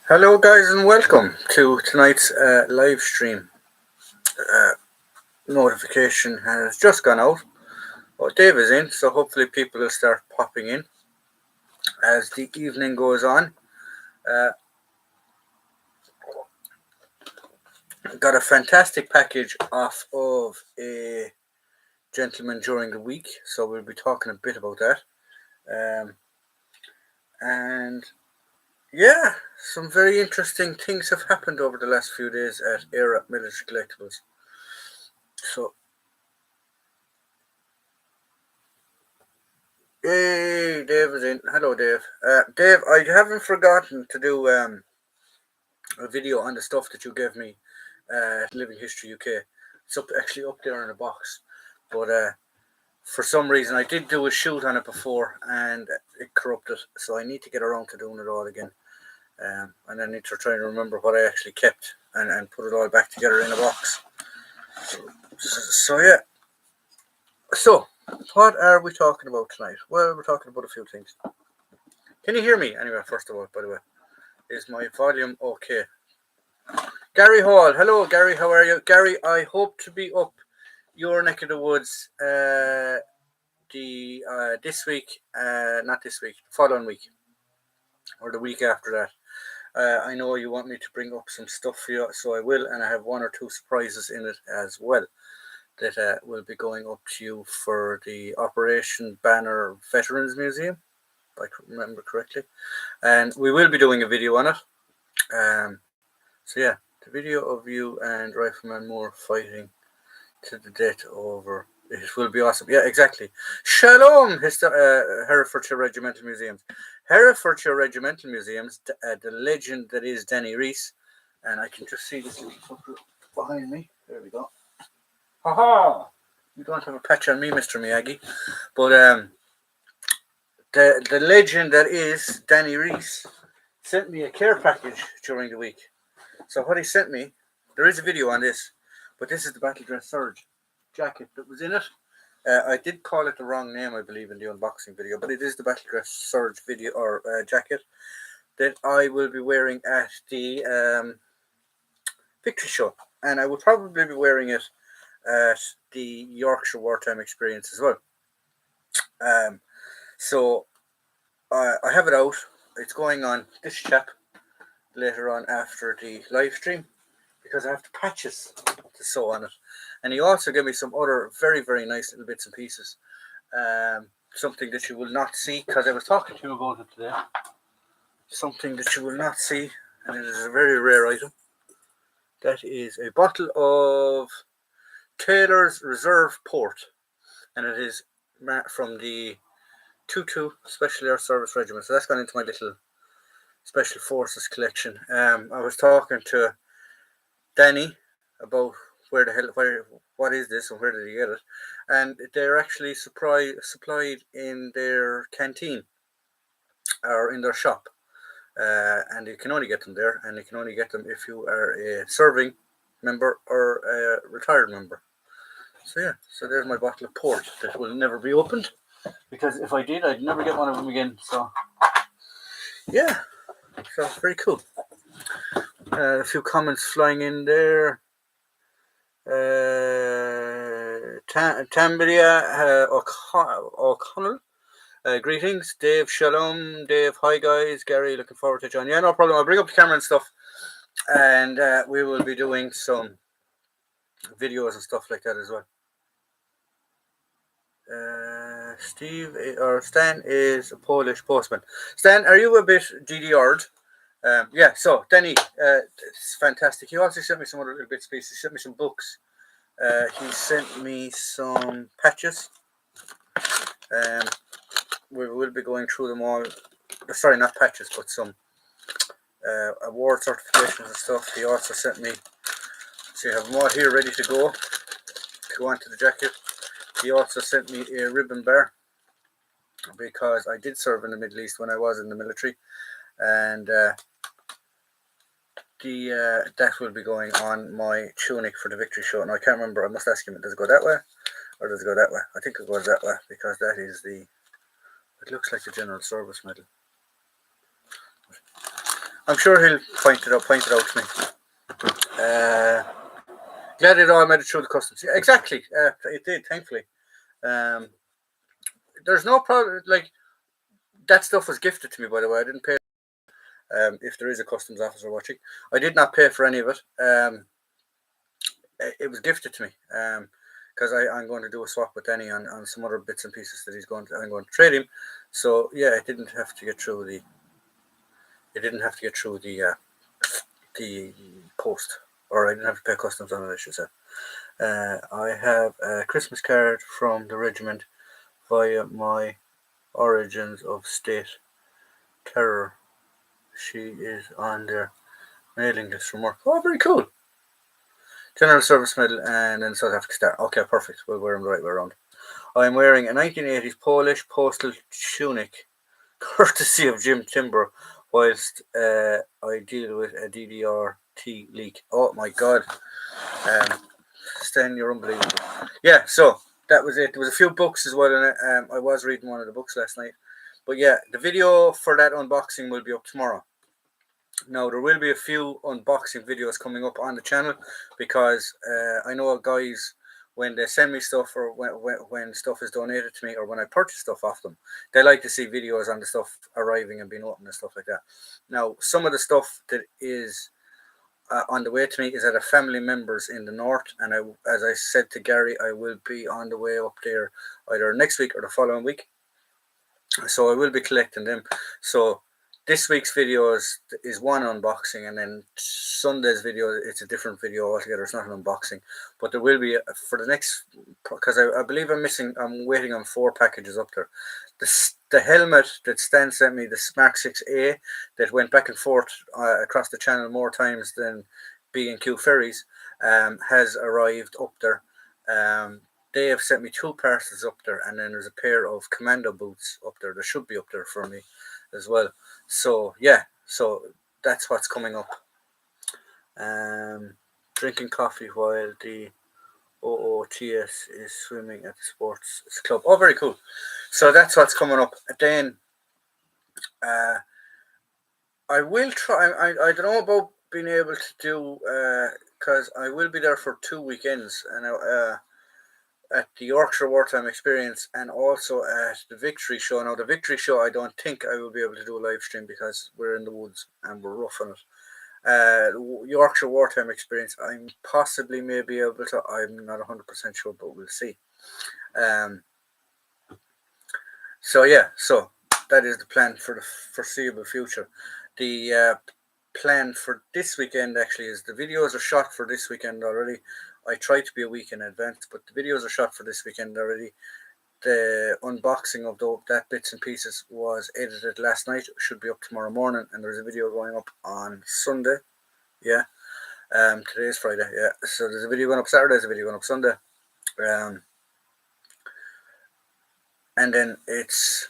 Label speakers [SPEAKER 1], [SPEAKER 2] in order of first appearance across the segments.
[SPEAKER 1] Hello, guys, and welcome to tonight's live stream. Uh, Notification has just gone out. Oh, Dave is in, so hopefully people will start popping in as the evening goes on. Uh, got a fantastic package off of a gentleman during the week, so we'll be talking a bit about that. And yeah, some very interesting things have happened over the last few days at Era Military Collectibles. So hey, Dave is in. Hello, Dave. Dave, I haven't forgotten to do a video on the stuff that you gave me at Living History UK. It's actually up there in a box. But for some reason, I did do a shoot on it before and it corrupted. So I need to get around to doing it all again. And I need to try and remember what I actually kept and put it all back together in a box. So yeah. So, what are we talking about tonight? Well, we're talking about a few things. Can you hear me anyway, first of all, by the way? Is my volume okay? Gary Hall. Hello, Gary. How are you? Gary, I hope to be up your neck of the woods this week, not this week, the following week, or the week after that. I know you want me to bring up some stuff for you, so I will, and I have one or two surprises in it as well that will be going up to you for the Operation Banner Veterans Museum, if I remember correctly. And we will be doing a video on it. So yeah, the video of you and Rifleman Moore fighting to the death over it will be awesome. Yeah, exactly. Shalom, Herefordshire Regimental Museums. Herefordshire Regimental Museums, the legend that is Danny Reese. And I can just see this little fucker behind me. There we go. Haha! You don't have a patch on me, Mr. Miyagi. But the legend that is Danny Reese sent me a care package during the week. So what he sent me, there is a video on this, but this is the Battle Dress Surge jacket that was in it. I did call it the wrong name, I believe, in the unboxing video, but it is the Battle Dress Surge video or jacket that I will be wearing at the Victory Show, and I will probably be wearing it at the Yorkshire Wartime Experience as well. So I have it out. It's going on this chap later on after the live stream because I have the patches to sew on it. And he also gave me some other very, very nice little bits and pieces. Something that you will not see because I was talking to you about it today. Something that you will not see, and it is a very rare item. That is a bottle of Taylor's Reserve Port, and it is from the 2-2 Special Air Service Regiment. So that's gone into my little Special Forces collection. I was talking to Danny about what is this and where did he get it, and they're actually supplied in their canteen or in their shop, and you can only get them there, and you can only get them if you are a serving member or a retired member. So yeah, so there's my bottle of port that will never be opened because if I did, I'd never get one of them again. So yeah, so it's very cool. A few comments flying in there. Tambria O'Connell. Greetings, Dave. Shalom, Dave. Hi, guys. Gary, looking forward to joining. Yeah, no problem. I'll bring up the camera and stuff, and we will be doing some videos and stuff like that as well. Steve or Stan is a Polish postman. Stan, are you a bit GDR'd? Yeah, so Danny, it's fantastic. He also sent me some other little bits and pieces. He sent me some books. He sent me some patches. We will be going through them all. Sorry, not patches, but some award certifications and stuff. He also sent me, so you have them all here ready to go onto the jacket. He also sent me a ribbon bar because I did serve in the Middle East when I was in the military, and that will be going on my tunic for the Victory Show. And I can't remember. I must ask him. Does it go that way, or does it go that way? I think it goes that way because that is the. It looks like the General Service Medal. I'm sure he'll point it out to me. Glad it all made it through the customs. Yeah, exactly. It did, thankfully. There's no problem. Like, that stuff was gifted to me, by the way. I didn't pay. If there is a customs officer watching, I did not pay for any of it. It was gifted to me. Because I'm going to do a swap with Danny on some other bits and pieces that I'm going to trade him. So yeah, it didn't have to get through the post, or I didn't have to pay customs on it, I should say. I have a Christmas card from the regiment via my Origins of State Terror. She is on their mailing list from work. Oh, very cool. General Service Medal and then South Africa Star. Okay, perfect. We'll wear them the right way around. I'm wearing a 1980s Polish postal tunic, courtesy of Jim Timber, whilst I deal with a DDRT leak. Oh my god. Stan, you're unbelievable. Yeah, so that was it. There was a few books as well in it. I was reading one of the books last night. But yeah, the video for that unboxing will be up tomorrow. Now, there will be a few unboxing videos coming up on the channel because I know guys, when they send me stuff or when stuff is donated to me or when I purchase stuff off them, they like to see videos on the stuff arriving and being opened and stuff like that. Now, some of the stuff that is on the way to me is at a family members in the north, and as I said to Gary, I will be on the way up there either next week or the following week. So I will be collecting them. So this week's video is one unboxing, and then Sunday's video, it's a different video altogether. It's not an unboxing, but there will be for the next, because I believe I'm waiting on 4 packages up there. The helmet that Stan sent me, the Mark 6A, that went back and forth across the channel more times than B&Q ferries, has arrived up there. They have sent me 2 parcels up there, and then there's a pair of commando boots up there. There should be up there for me as well. So yeah, so that's what's coming up. Drinking coffee while the OOTS is swimming at the sports club. Oh, very cool. So that's what's coming up. Then I will try. I don't know about being able to do because I will be there for 2 weekends, and at the Yorkshire Wartime Experience and also at the Victory Show. Now, the Victory Show, I don't think I will be able to do a live stream because we're in the woods and we're roughing it. Yorkshire Wartime Experience, I'm possibly may be able to. I'm not 100% sure, but we'll see. So yeah, so that is the plan for the foreseeable future. The plan for this weekend actually is the videos are shot for this weekend already. I try to be a week in advance, but the videos are shot for this weekend already. The unboxing of that bits and pieces was edited last night. It should be up tomorrow morning, and there's a video going up on Sunday. Yeah. Today is Friday. Yeah. So there's a video going up Saturday. There's a video going up Sunday. And then it's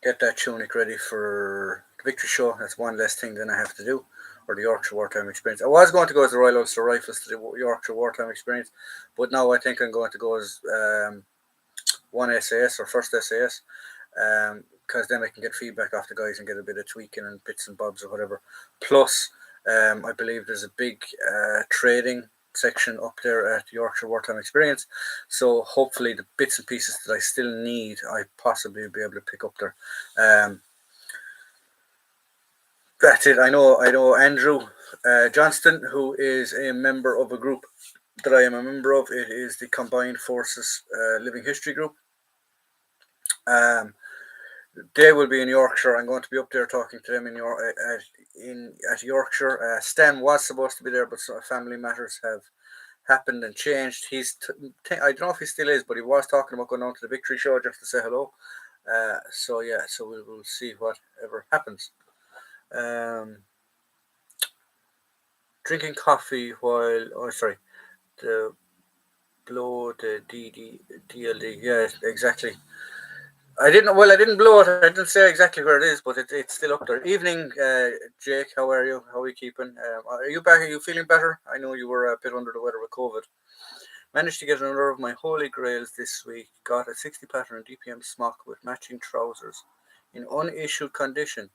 [SPEAKER 1] get that tunic ready for the Victory Show. That's one less thing than I have to do. Or the Yorkshire Wartime Experience. I was going to go as the Royal Ulster Rifles to the Yorkshire Wartime Experience, but now I think I'm going to go as one SAS or first SAS, because then I can get feedback off the guys and get a bit of tweaking and bits and bobs or whatever. Plus, I believe there's a big trading section up there at the Yorkshire Wartime Experience, so hopefully the bits and pieces that I still need, I possibly will be able to pick up there. That's it. I know Andrew Johnston, who is a member of a group that I am a member of. It is the Combined Forces Living History Group. They will be in Yorkshire. I'm going to be up there talking to them at Yorkshire. Stan was supposed to be there, but some family matters have happened and changed. I don't know if he still is, but he was talking about going on to the Victory Show just to say hello. So yeah, so we'll see whatever happens. Drinking coffee while the DLD. Yeah, exactly. I didn't blow it. I didn't say exactly where it is, but it's still up there. Evening, Jake. How are you? How are you keeping? Are you back? Are you feeling better? I know you were a bit under the weather with COVID. Managed to get another of my holy grails this week. Got a 60 pattern DPM smock with matching trousers in unissued condition.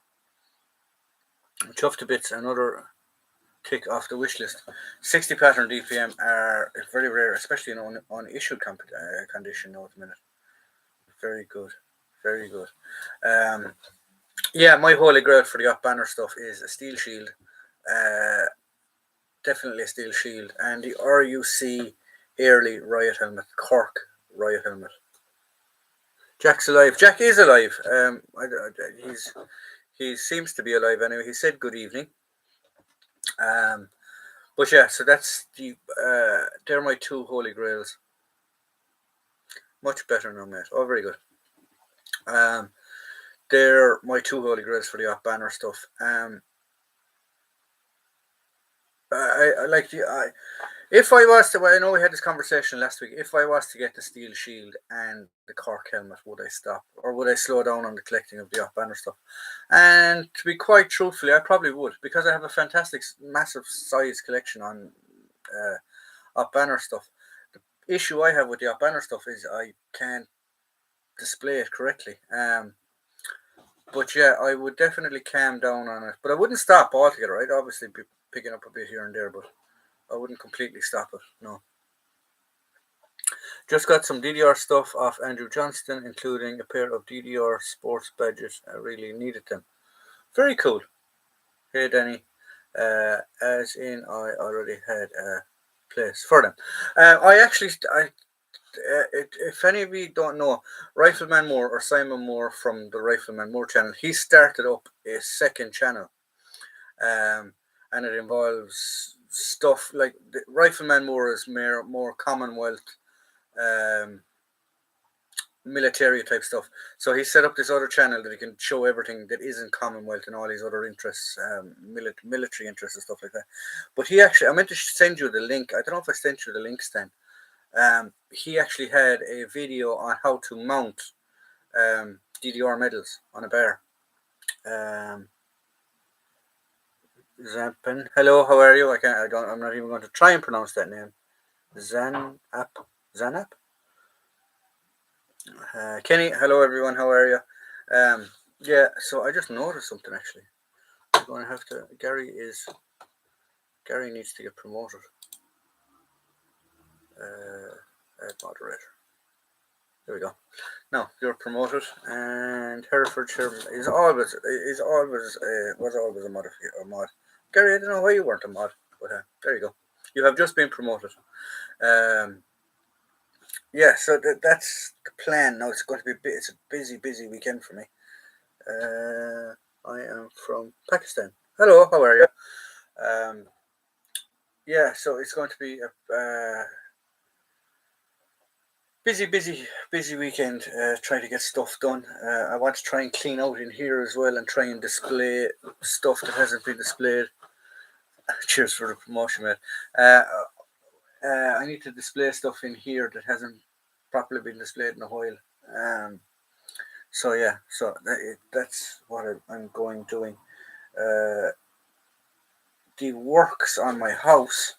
[SPEAKER 1] Chuffed to bits, another tick off the wish list. 60 pattern DPM are very rare, especially in on issued condition now at the minute. Very good. Very good. Yeah, my holy grail for the off banner stuff is a steel shield. Definitely a steel shield. And the RUC Airlie Riot helmet. Cork Riot helmet. Jack's alive. Jack is alive. He seems to be alive anyway. He said good evening. But yeah, so that's they're my two holy grails. Much better now, mate. Oh, very good. They're my two holy grails for the off banner stuff. I like if I was to, well, I know we had this conversation last week. If I was to get the steel shield and the Cork helmet, would I stop or would I slow down on the collecting of the off banner stuff? And to be quite truthfully, I probably would, because I have a fantastic, massive size collection on off banner stuff. The issue I have with the off banner stuff is I can't display it correctly. But yeah, I would definitely calm down on it, but I wouldn't stop altogether. I'd obviously be picking up a bit here and there, but I wouldn't completely stop it. No. Just got some DDR stuff off Andrew Johnston, including a pair of DDR sports badges. I really needed them. Very cool. Hey, Danny. As in, I already had a place for them. If any of you don't know, Rifleman Moore or Simon Moore from the Rifleman Moore channel, he started up a second channel, and it involves stuff like Rifleman Moore is more Commonwealth, military type stuff. So he set up this other channel that he can show everything that isn't Commonwealth and all these other interests, military interests and stuff like that. But he actually, I meant to send you the link. I don't know if I sent you the link, Stan. He actually had a video on how to mount DDR medals on a bear. Zampen, hello, how are you? I'm not even going to try and pronounce that name. Zanap. Kenny, hello everyone, how are you? Yeah, so I just noticed something actually. I'm going to have to. Gary needs to get promoted. Add moderator. There we go. No, you're promoted, and Herefordshire was always a mod. Gary, I don't know why you weren't a mod, but there you go. You have just been promoted. Yeah, so that's the plan. Now it's going to be it's a busy weekend for me. I am from Pakistan. Hello, how are you? Yeah, so it's going to be a busy weekend. Trying to get stuff done. I want to try and clean out in here as well and try and display stuff that hasn't been displayed. Cheers for the promotion, mate. I need to display stuff in here that hasn't properly been displayed in a while. So yeah, so that's what I'm doing. The works on my house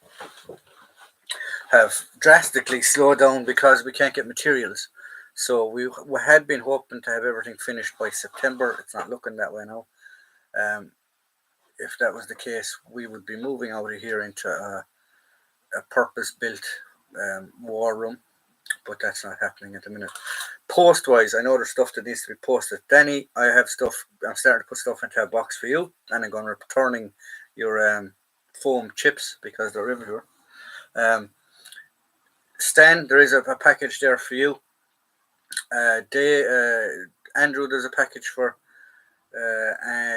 [SPEAKER 1] have drastically slowed down because we can't get materials. So we had been hoping to have everything finished by September. It's not looking that way now. If that was the case, we would be moving out of here into a purpose-built war room, but that's not happening at the minute. Post-wise, I know there's stuff that needs to be posted. Danny, I have stuff. I'm starting to put stuff into a box for you, and I'm going to be returning your foam chips because they're everywhere. Stan, there is a package there for you. Andrew, there's a package for.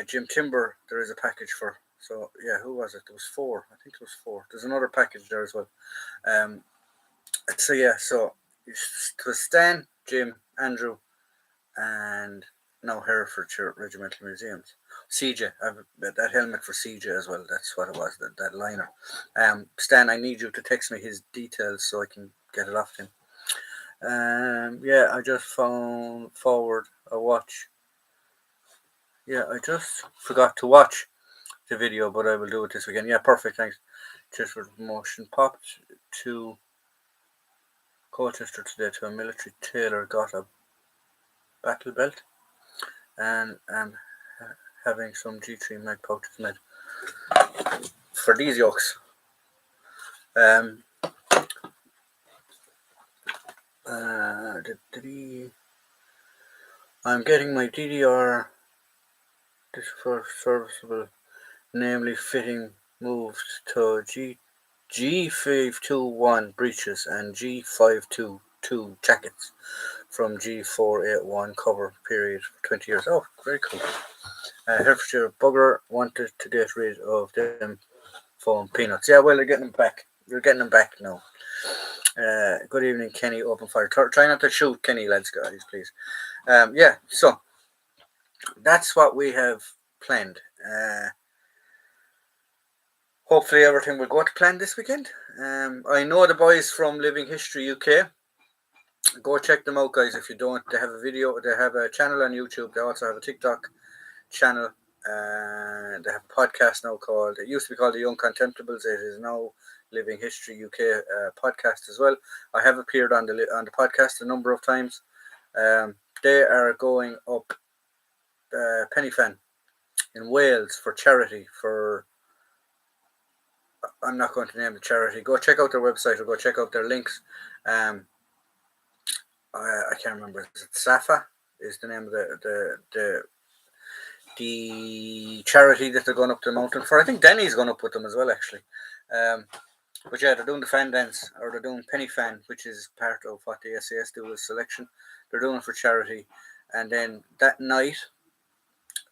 [SPEAKER 1] Jim Timber, there is a package for. So yeah, who was it? There was 4. I think it was 4. There's another package there as well. So yeah, so it was Stan, Jim, Andrew, and now Herefordshire Regimental Museums. CJ, I have that helmet for CJ as well. That's what it was. That liner. Stan, I need you to text me his details so I can get it off him. Yeah, I just found forward a watch. Yeah, I just forgot to watch the video, but I will do it this weekend. Yeah, perfect. Thanks. Cheers for the promotion. Popped to Colchester today to a military tailor, got a battle belt, and having some G3 mag pouches made for these yolks. I'm getting my DDR this for serviceable, namely fitting, moved to G521 breeches and G522 jackets from G481 cover period for 20 years. Oh, very cool. Herefordshire bugger wanted to get rid of them foam peanuts. Yeah, well, they're getting them back. You're getting them back now. Good evening, Kenny. Open fire. Try not to shoot Kenny, lads, guys, please. Yeah, so that's what we have planned. Hopefully everything will go to plan this weekend. I know the boys from Living History UK. Go check them out, guys. If you don't, they have a video. They have a channel on YouTube. They also have a TikTok channel. They have a podcast now called. It used to be called The Young Contemptibles. It is now Living History UK podcast as well. I have appeared on the podcast a number of times. They are going up Pennyfen in Wales for charity. I'm not going to name the charity. Go check out their website or go check out their links. I can't remember. Is it Safa? Is the name of the charity that they're going up the mountain for? I think Denny's going up with them as well, actually. But yeah, they're doing the fan dance, or they're doing penny fan, which is part of what the SAS do with selection. They're doing it for charity, and then that night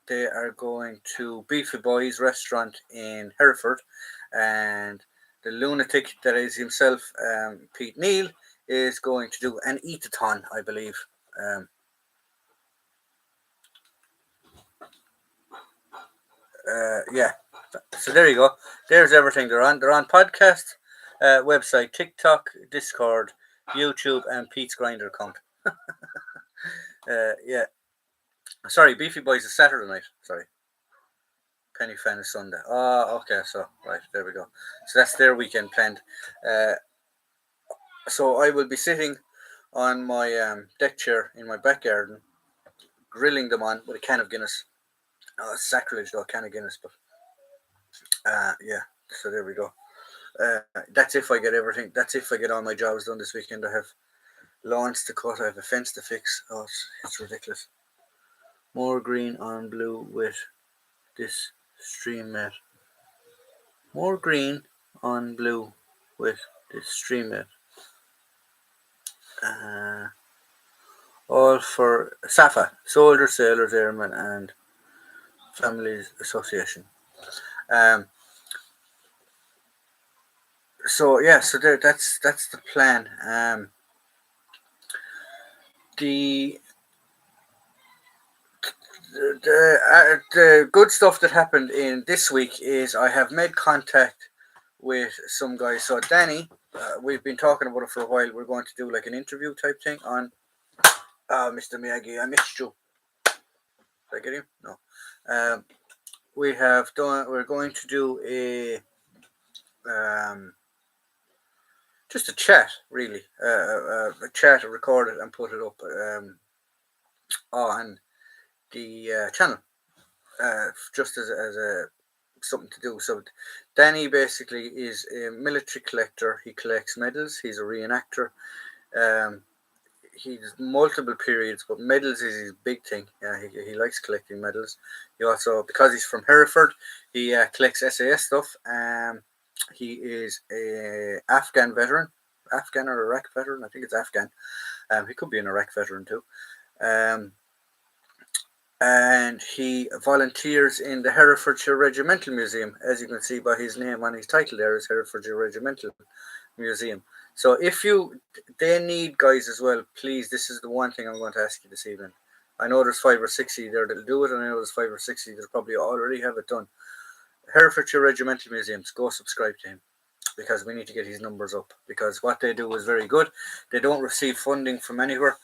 [SPEAKER 1] they are going to Beefy Boys restaurant in Hereford, and the lunatic that is himself, Pete Neal, is going to do an eat-a-thon, I believe. Yeah, so there you go. There's everything. They're on podcast, website, TikTok, Discord, YouTube, and Pete's Grinder account. Yeah. Sorry, Beefy Boys is Saturday night. Sorry. Penny Fan is Sunday. Oh, okay. So, right, there we go. So that's their weekend planned. So I will be sitting on my deck chair in my back garden, grilling them on with a can of Guinness. Oh, it's sacrilege though, a can of Guinness, but yeah. So there we go. That's if I get everything. That's if I get all my jobs done this weekend. I have lawns to cut. I have a fence to fix. Oh, it's ridiculous. More green on blue with this stream mat. More green on blue with this stream mat. All for SAFA, Soldiers, Sailors, Airmen, and Families Association. So yeah, so that's the plan. The good stuff that happened in this week is I have made contact with some guys. So Danny, we've been talking about it for a while. We're going to do like an interview type thing on Mr. Miyagi. I missed you. Did I get him? No. We're going to do a just a chat, really. A chat, record it and put it up on the channel, just as a something to do. So Danny basically is a military collector. He collects medals. He's a reenactor. He's multiple periods, but medals is his big thing. He likes collecting medals. He also, because he's from Hereford, he collects SAS stuff. He is a Afghan veteran, Afghan or Iraq veteran. I think it's Afghan. He could be an Iraq veteran too. And he volunteers in the Herefordshire Regimental Museum, as you can see by his name on his title. There is Herefordshire Regimental Museum. So they need guys as well. Please, this is the one thing I'm going to ask you this evening. I know there's 5 or 6 of you there that'll do it, and I know there's 5 or 6 of you that probably already have it done. Herefordshire Regimental Museums, go subscribe to him, because we need to get his numbers up, because what they do is very good. They don't receive funding from anywhere.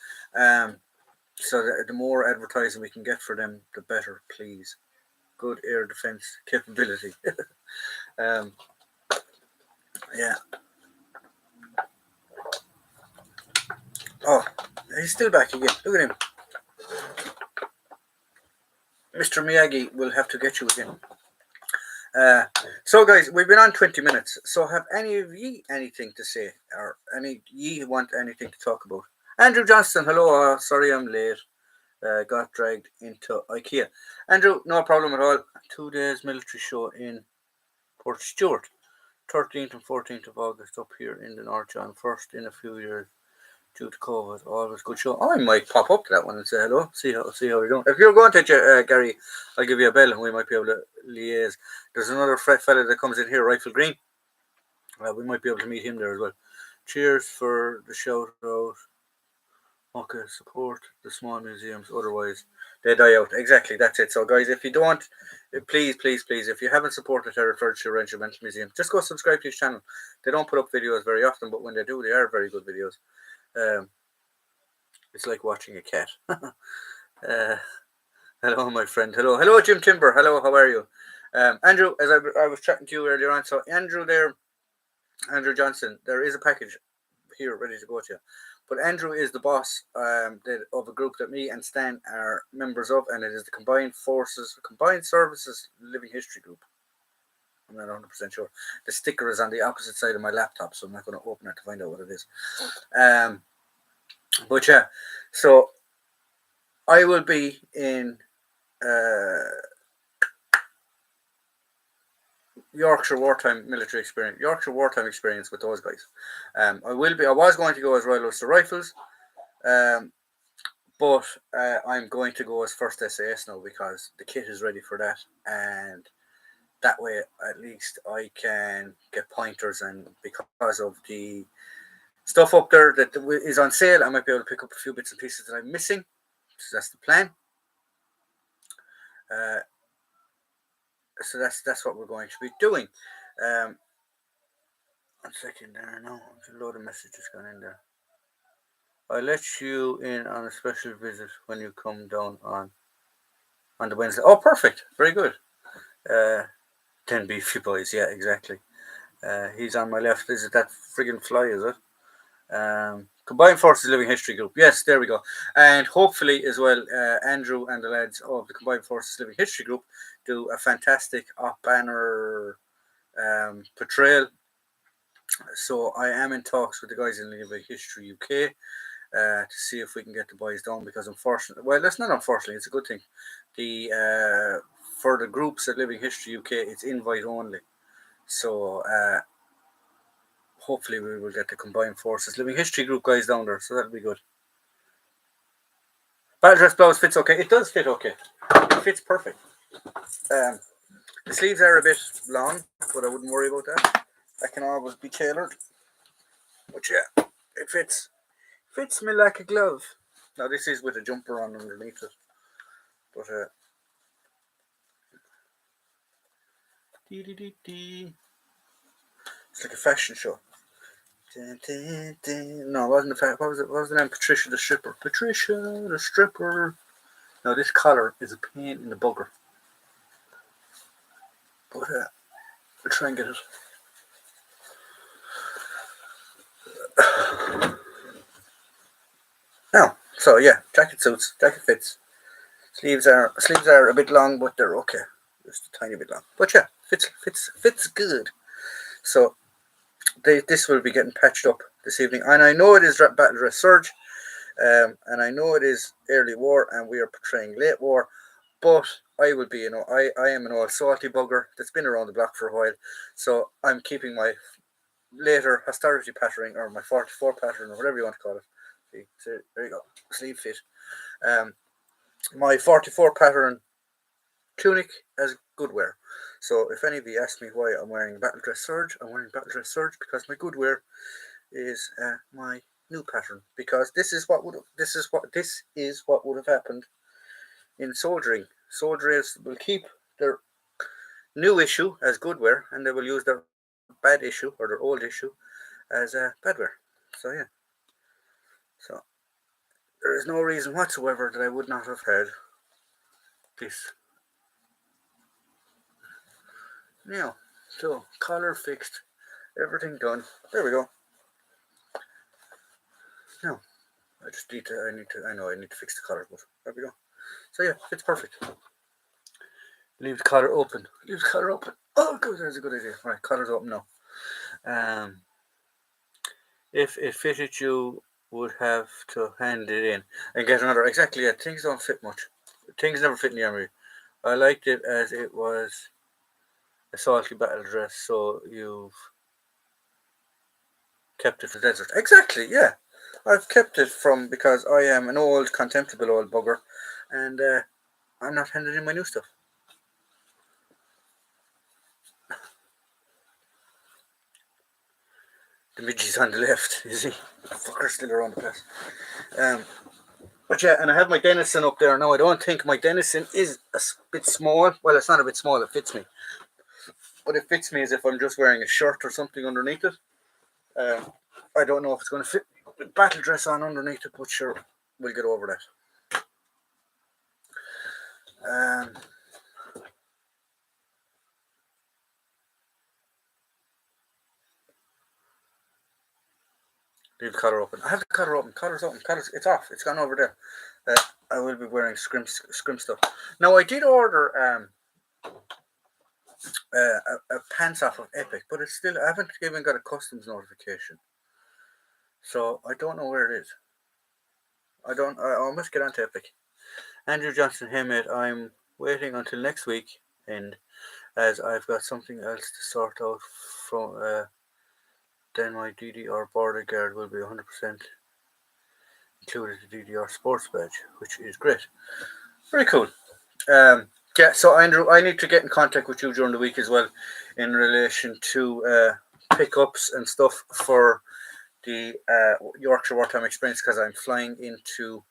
[SPEAKER 1] So the more advertising we can get for them, the better, please. Good air defense capability. Yeah. Oh, he's still back again. Look at him. Mr. Miyagi will have to get you again. So guys, we've been on 20 minutes. So have any of ye anything to say, or any ye want anything to talk about? Andrew Johnston, hello. Sorry I'm late. Got dragged into IKEA. Andrew, no problem at all. 2 days military show in Port Stewart, 13th and 14th of August up here in the North John. First in a few years due to COVID. Always good show. I might pop up to that one and say hello. See how we're doing. If you're going to Gary, I'll give you a bell and we might be able to liaise. There's another fella that comes in here, Rifle Green. We might be able to meet him there as well. Cheers for the shout out. Okay, support the small museums. Otherwise, they die out. Exactly, that's it. So, guys, if you don't, please, if you haven't supported Hereford Regimental Museum, just go subscribe to his channel. They don't put up videos very often, but when they do, they are very good videos. It's like watching a cat. Hello, my friend. Hello, Jim Timber. Hello, how are you? Andrew, as I was chatting to you earlier on, so Andrew Johnson, there is a package here ready to go to you. But Andrew is the boss of a group that me and Stan are members of, and it is the Combined Services Living History Group. I'm not 100% sure. The sticker is on the opposite side of my laptop, so I'm not going to open it to find out what it is. But yeah, so I will be in Yorkshire Wartime Experience with those guys. I was going to go as Royal Ulster Rifles, but I'm going to go as First SAS now because the kit is ready for that, and that way at least I can get pointers, and because of the stuff up there that is on sale, I might be able to pick up a few bits and pieces that I'm missing. So that's the plan. So that's what we're going to be doing. 1 second there now. There's a load of messages gone in there. I'll let you in on a special visit when you come down on the Wednesday. Oh, perfect. Very good. 10 beefy boys. Yeah, exactly. He's on my left. Is it that friggin' fly, is it? Combined Forces Living History Group. Yes, there we go. And hopefully as well, Andrew and the lads of the Combined Forces Living History Group do a fantastic off-banner portrayal. So I am in talks with the guys in Living History UK to see if we can get the boys down, because unfortunately, well, that's not unfortunately, it's a good thing. The for the groups at Living History UK, it's invite only. So hopefully we will get the Combined Forces Living History Group guys down there, so that'll be good. Battle dress blouse fits okay. It does fit okay. It fits perfect. The sleeves are a bit long, but I wouldn't worry about that. That can always be tailored. But yeah, it fits. Fits me like a glove. Now this is with a jumper on underneath it. But it's like a fashion show. No, it wasn't the what was it? What was the name? Patricia the Stripper. Patricia the Stripper. Now this collar is a pain in the bugger. But we'll try and get it. Now, so yeah, jacket suits, jacket fits. Sleeves are a bit long, but they're okay. Just a tiny bit long. But yeah, fits good. So this will be getting patched up this evening, and I know it is Battle Dress Surge, and I know it is early war, and we are portraying late war. But I will be, I am an old salty bugger that's been around the block for a while, so I'm keeping my later austerity pattern, or my 44 pattern, or whatever you want to call it. See, so there you go, sleeve fit. My 44 pattern tunic as good wear. So if any of you ask me why I'm wearing Battle Dress Surge, I'm wearing Battle Dress Surge because my good wear is my new pattern. Because this is what would have happened in soldiering. Soldiers will keep their new issue as good wear, and they will use their bad issue or their old issue as bad wear. So yeah. So there is no reason whatsoever that I would not have had this. Now, so collar fixed, everything done. There we go. Now, I need to fix the collar, but there we go. So yeah, it's perfect. Leave the collar open. Leave the collar open. Oh, good. That's a good idea. Right, collar's open now. If it fitted, you would have to hand it in and get another. Exactly. Yeah, things don't fit much. Things never fit in the army. I liked it as it was a salty battle dress, so you've kept it for the desert. Exactly. Yeah, I've kept it from because I am an old, contemptible old bugger, and I'm not handing in my new stuff. The midgie's on the left, is he? The fucker's still around the place. Um, but yeah, and I have my Denison up there now. I don't think my Denison is a bit small. Well, it's not a bit small. It fits me, but it fits me as if I'm just wearing a shirt or something underneath it. I don't know if it's going to fit battle dress on underneath it, but sure, we'll get over that. Leave the collar open. I have the collar open. Collar's open. It's off. It's gone over there. I will be wearing scrim stuff. Now I did order a pants off of Epic, but it's still I haven't even got a customs notification, so I don't know where it is. I must get onto Epic. Andrew Johnson, hey mate, I'm waiting until next week, and as I've got something else to sort out from. Then my DDR border guard will be 100% included the DDR sports badge, which is great. Very cool. Yeah, so Andrew, I need to get in contact with you during the week as well in relation to pickups and stuff for the Yorkshire Wartime Experience because I'm flying into,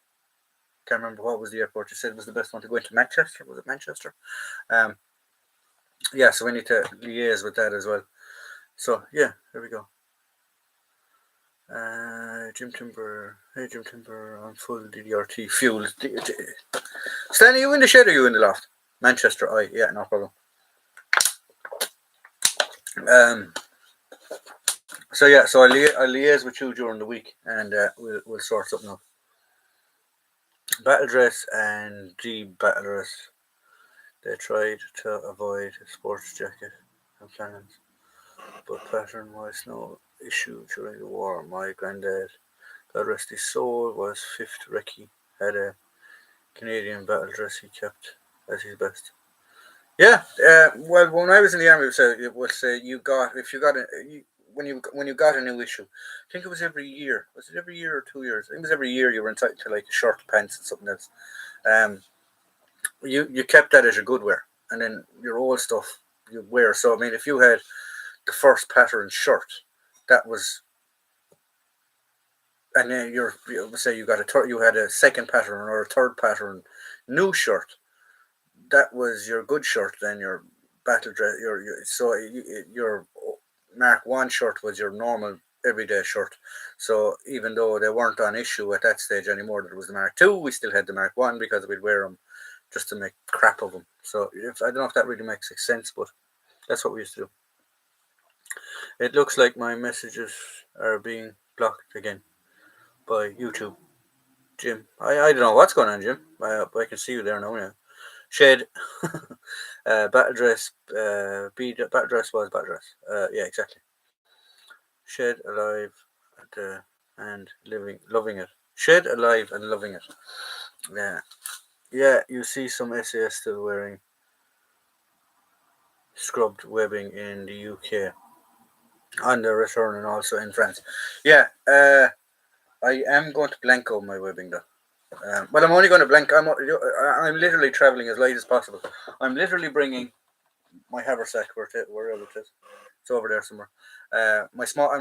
[SPEAKER 1] can't remember what was the airport you said was the best one to go into. Manchester? Was it Manchester? Yeah, so we need to liaise with that as well. So yeah, there we go. Jim Timber, hey Jim Timber, on full DDRT fuel. Stan, are you in the shed or are you in the loft? Manchester, yeah, no problem. So yeah, so I'll liaise with you during the week, and we'll sort something out. Battle dress and the battle dress. They tried to avoid a sports jacket and plans, but pattern was no issue during the war. My granddad, God rest his soul, was 5th Recce, had a Canadian battle dress he kept as his best. Yeah, well, when I was in the army, it would say you got if you got when you got a new issue. I think it was every year. Was it every year or 2 years? I think it was every year you were entitled to like a shirt, pants, and something else. You kept that as your good wear, and then your old stuff you wear. So I mean, if you had the first pattern shirt, that was, and then you say you got you had a second pattern or a third pattern new shirt. That was your good shirt. Then your battle dress, your Mark One shirt was your normal everyday shirt. So even though they weren't on issue at that stage anymore, that was the Mark Two. We still had the Mark One because we'd wear them just to make crap of them. So I don't know if that really makes sense, but that's what we used to do. It looks like my messages are being blocked again by YouTube. Jim, I don't know what's going on, Jim. I can see you there now. Yeah. Shed, battle dress, battle dress was battle dress. Yeah, exactly. Shed alive and loving it. Shed alive and loving it. Yeah, yeah. You see some SAS still wearing scrubbed webbing in the UK on the return and also in France. Yeah, I am going to blanco my webbing though. But I'm only going to blank. I'm literally traveling as light as possible. I'm literally bringing my haversack wherever it is. It's over there somewhere. I'm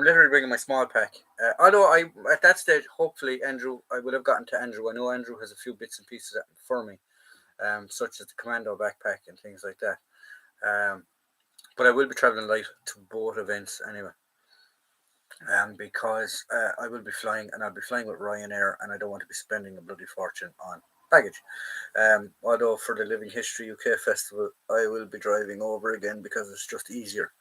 [SPEAKER 1] literally bringing my small pack. Although at that stage, hopefully Andrew, I will have gotten to Andrew. I know Andrew has a few bits and pieces for me, such as the commando backpack and things like that. But I will be traveling light to both events anyway. Because I will be flying and I'll be flying with Ryanair and I don't want to be spending a bloody fortune on baggage. Although for the Living History UK Festival, I will be driving over again because it's just easier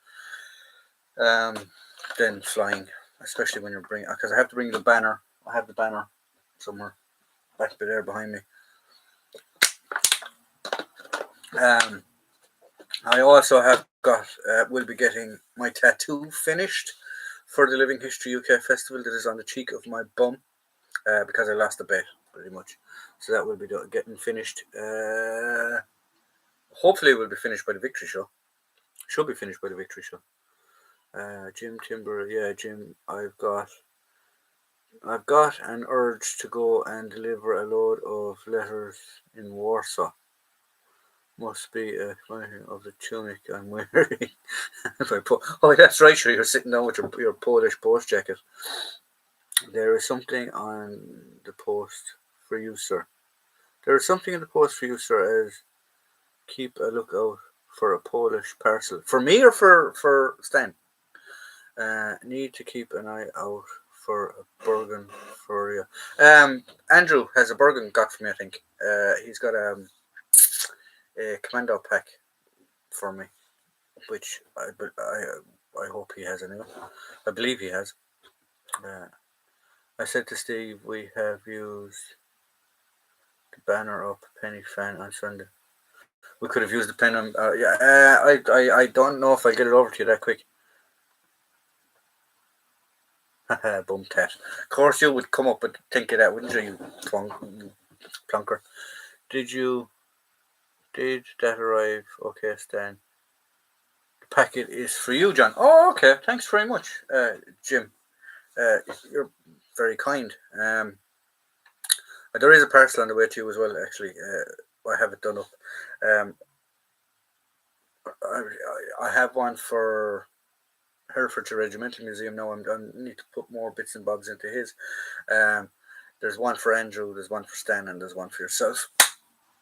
[SPEAKER 1] than flying, especially when you're bringing, because I have to bring the banner. I have the banner somewhere back there behind me. I also have got, will be getting my tattoo finished for the Living History UK Festival that is on the cheek of my bum because I lost a bet, pretty much. So that will be getting finished. Hopefully, it will be finished by the Victory Show. Should be finished by the Victory Show. Jim Timber, yeah, Jim. I've got an urge to go and deliver a load of letters in Warsaw. Must be a finding of the tunic I'm wearing. Oh, that's right, sure. You're sitting down with your Polish post jacket. There is something on the post for you, sir. There is something in the post for you, sir, as keep a lookout for a Polish parcel. For me or for Stan? Need to keep an eye out for a Bergen for you. Andrew has a Bergen got for me, I think. He's got a commando pack for me, which I hope he has anyway. I believe he has. I said to Steve, we have used the banner up Penny Fan on Sunday. We could have used the pen on. I don't know if I'll get it over to you that quick. Bum tat. Of course, you would come up and think of that, wouldn't you, you plonker? Did that arrive? Okay, Stan. The packet is for you, John. Oh, okay. Thanks very much, Jim. You're very kind. There is a parcel on the way to you as well, actually. I have it done up. I have one for Herefordshire Regimental Museum now. I need to put more bits and bobs into his. There's one for Andrew, there's one for Stan, and there's one for yourself.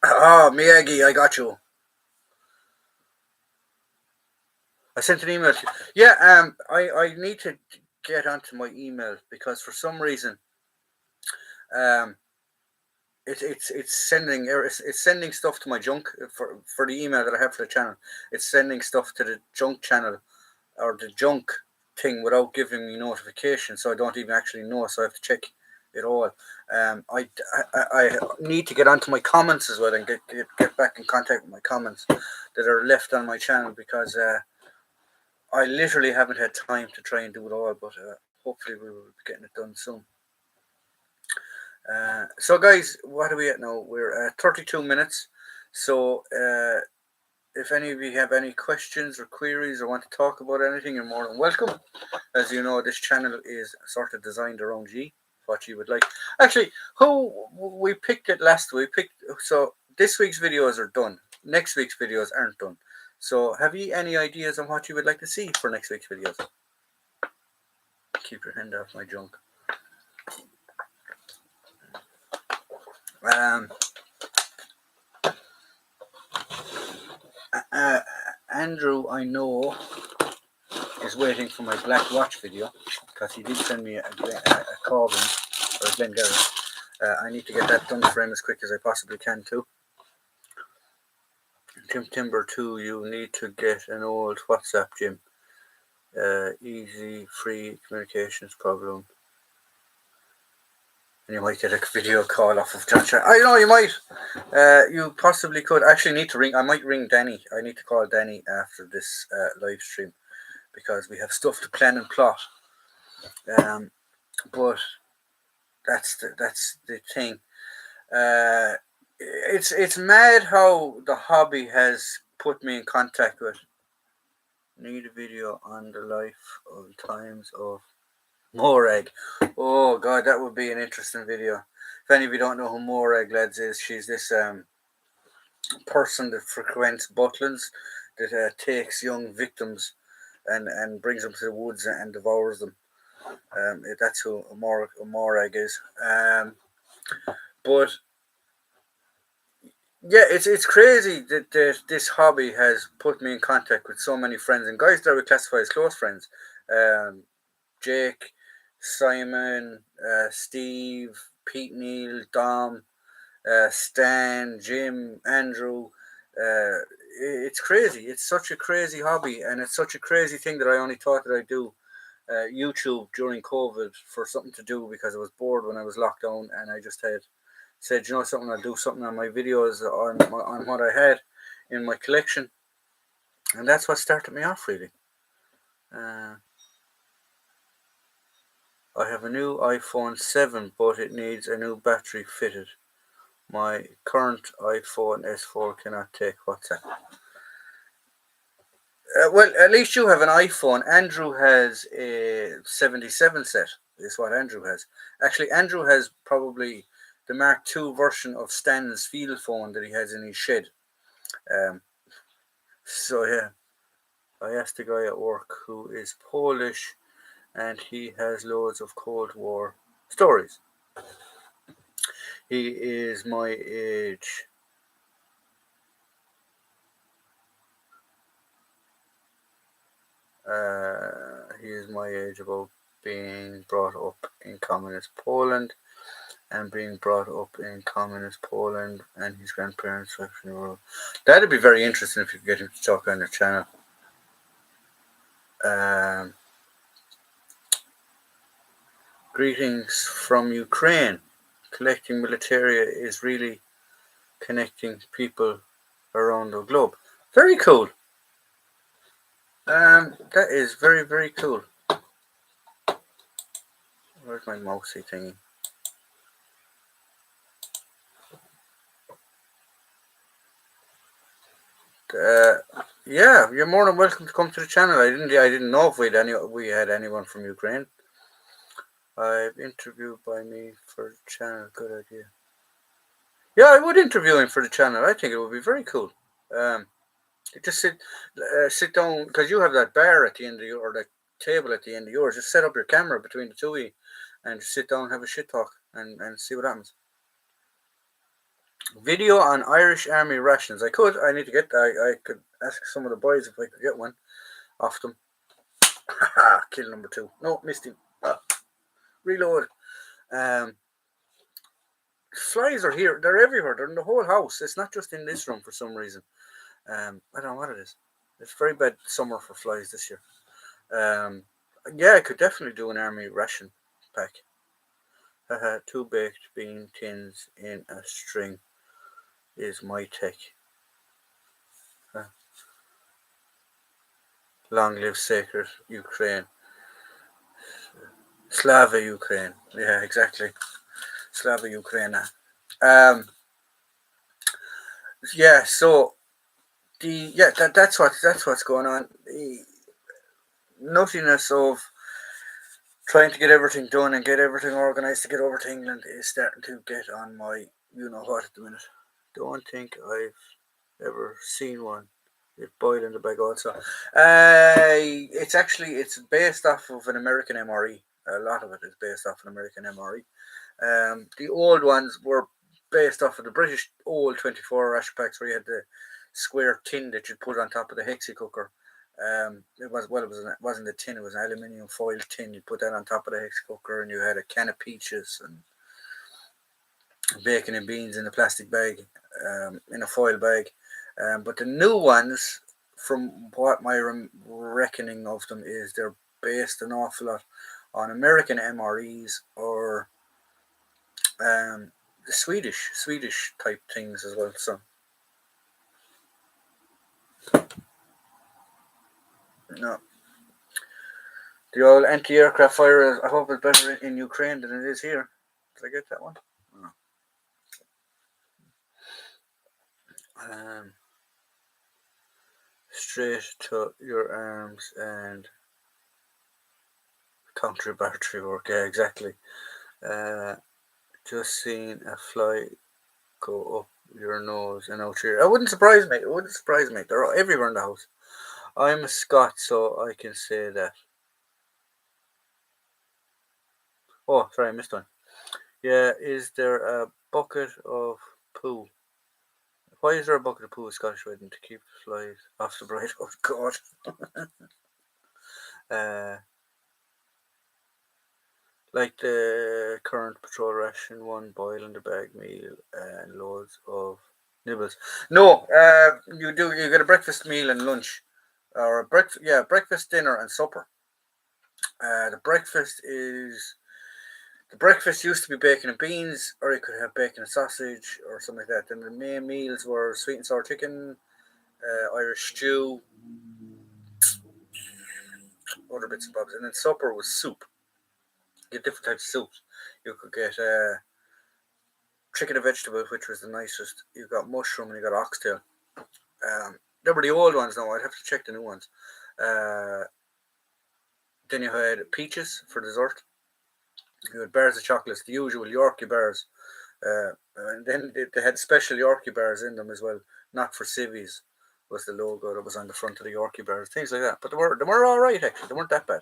[SPEAKER 1] Oh, Miyagi, I got you. I sent an email to you. Yeah, I need to get onto my email because for some reason, it's sending stuff to my junk for the email that I have for the channel. It's sending stuff to the junk channel or the junk thing without giving me notification, so I don't even actually know. So I have to check it all. I need to get onto my comments as well and get back in contact with my comments that are left on my channel because I literally haven't had time to try and do it all, but hopefully we will be getting it done soon. So guys, what are we at now? We're at 32 minutes. So if any of you have any questions or queries or want to talk about anything, you're more than welcome. As you know, this channel is sort of designed around you, what you would like. Actually, we picked it last week. So this week's videos are done. Next week's videos aren't done. So have you any ideas on what you would like to see for next week's videos? Keep your hand off my junk. Andrew, I know, is waiting for my Black Watch video because he did send me a Corbin or a Glengarry. I need to get that done for him as quick as I possibly can too. Jim Timber 2, you need to get an old WhatsApp, Jim. Easy, free communications problem. And you might get a video call off of John Chan. I know you might. You possibly could. I actually need to ring. I might ring Danny. I need to call Danny after this live stream because we have stuff to plan and plot. But that's the thing. It's mad how the hobby has put me in contact with. Need a video on the life of times of Morag. Oh god, that would be an interesting video. If any of you don't know who Morag lads is, she's this person that frequents Butlins that takes young victims and brings them to the woods and devours them. That's who Morag is. But yeah, it's crazy that this hobby has put me in contact with so many friends and guys that I would classify as close friends. Jake, Simon, Steve, Pete Neal, Dom, Stan, Jim, Andrew. It's crazy. It's such a crazy hobby, and it's such a crazy thing that I only thought that I'd do YouTube during COVID for something to do because I was bored when I was locked down, and I just had said, you know something, I'll do something on my videos on what I had in my collection. And that's what started me off, really. I have a new iPhone 7, but it needs a new battery fitted. My current iPhone S4 cannot take WhatsApp. Well, at least you have an iPhone. Andrew has a 77 set, is what Andrew has. Actually, Andrew has probably the Mark II version of Stan's field phone that he has in his shed. Um, so, yeah, I asked a guy at work who is Polish and he has loads of Cold War stories. He is my age. He is my age about being brought up in communist Poland and being brought up in communist Poland and his grandparents were in the world. That'd be very interesting if you could get him to talk on your channel. Um, Greetings from Ukraine. Collecting militaria is really connecting people around the globe. Very cool. That is very, very cool. Where's my mousey thingy? Yeah, you're more than welcome to come to the channel. I didn't know if we had anyone from Ukraine. I've interviewed by me for the channel. Good idea. Yeah, I would interview him for the channel. I think it would be very cool. Just sit down because you have that bar at the end of your or that table at the end of yours. Just set up your camera between the two of you and just sit down and have a shit talk and see what happens. Video on Irish Army rations. I need to get that. I could ask some of the boys if I could get one off them. Kill number 2. No, missed him. Reload. Flies are here. They're everywhere. They're in the whole house. It's not just in this room for some reason. I don't know what it is. It's very bad summer for flies this year. Yeah, I could definitely do an army ration pack. 2 baked bean tins in a string is my tech. Long live sacred Ukraine. Slava Ukraine. Yeah, exactly. Slava Ukraina. Yeah, so that's what's going on. The nuttiness of trying to get everything done and get everything organised to get over to England is starting to get on my you know what at the minute. Don't think I've ever seen one. It's boiled in the bag also. It's based off of an American MRE. A lot of it is based off an American MRE. The old ones were based off of the British old 24-hour ration packs where you had the square tin that you'd put on top of the hexi cooker. It wasn't a tin; it was an aluminium foil tin. You put that on top of the hexi cooker, and you had a can of peaches and bacon and beans in a plastic bag, in a foil bag. But the new ones, from what my reckoning of them is, they're based an awful lot on American MREs or the Swedish type things as well. So no, the old anti-aircraft fire. I hope it's better in Ukraine than it is here. Did I get that one? No. Straight to your arms and counter battery work. Yeah, exactly. Just seen a fly go up your nose and out your. It wouldn't surprise me. It wouldn't surprise me. They're everywhere in the house. I'm a Scot, so I can say that. Oh, sorry, I missed one. Yeah, is there a bucket of poo? Why is there a bucket of poo with Scottish wedding to keep the flies off the bride? Oh God. Like the current patrol ration, one boil in the bag meal and loads of nibbles. No, you do. You get a breakfast meal and lunch, or a breakfast, dinner, and supper. The breakfast used to be bacon and beans, or you could have bacon and sausage, or something like that. Then the main meals were sweet and sour chicken, Irish stew, other bits and bobs. And then supper was soup. You get different types of soups. You could get chicken and vegetable, which was the nicest. You got mushroom and you got oxtail. They were the old ones now. I'd have to check the new ones. Then you had peaches for dessert. You had bars of chocolates, the usual Yorkie bars. And then they had special Yorkie bars in them as well. Not for civvies was the logo that was on the front of the Yorkie bars, things like that. But they were all right actually. They weren't that bad.